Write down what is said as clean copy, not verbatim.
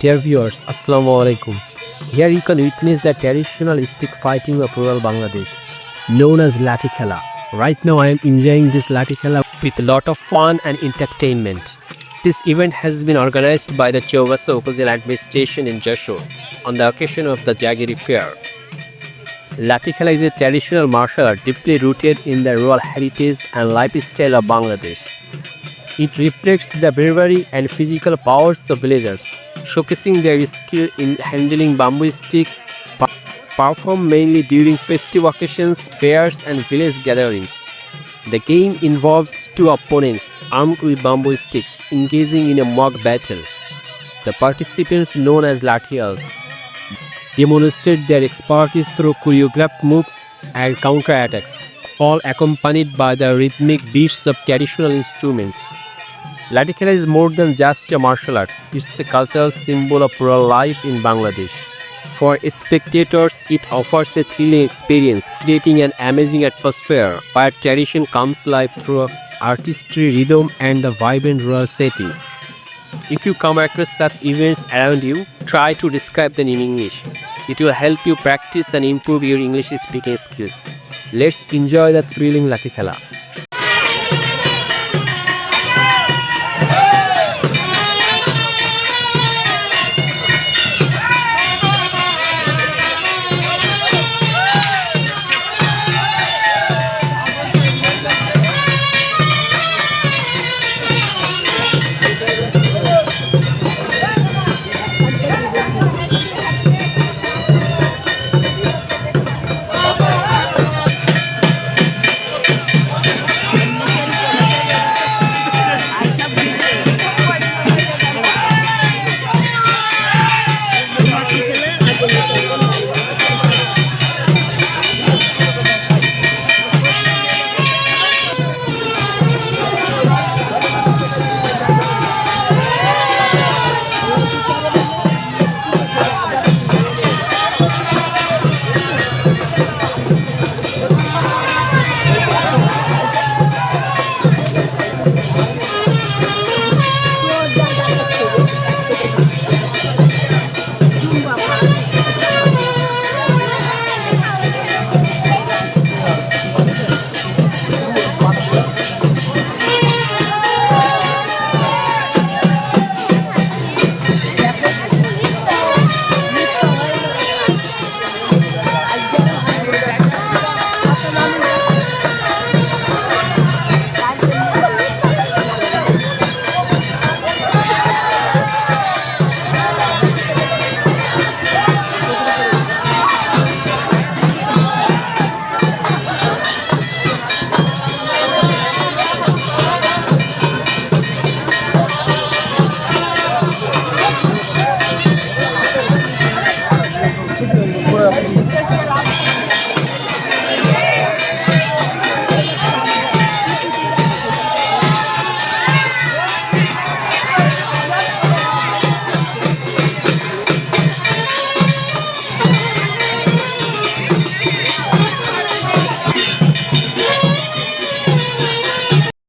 Dear viewers, Assalamu alaikum. Here you can witness the traditional stick fighting of rural Bangladesh, known as Lati Khela. Right now I am enjoying this Lati Khela with a lot of fun and entertainment. This event has been organized by the Chauvasa Upazila administration in Jashore on the occasion of the Jagiri Fair. Lati Khela is a traditional martial art deeply rooted in the rural heritage and lifestyle of Bangladesh. It reflects the bravery and physical powers of villagers, showcasing their skill in handling bamboo sticks, performed mainly during festive occasions, fairs, and village gatherings. The game involves two opponents armed with bamboo sticks engaging in a mock battle. The participants, known as Lathials, demonstrate their expertise through choreographed moves and counterattacks, all accompanied by the rhythmic beats of traditional instruments. Lati Khela is more than just a martial art, it's a cultural symbol of rural life in Bangladesh. For spectators, it offers a thrilling experience, creating an amazing atmosphere where tradition comes alive through artistry, rhythm, and the vibrant rural setting. If you come across such events around you, try to describe them in English. It will help you practice and improve your English speaking skills. Let's enjoy the thrilling Lati Khela.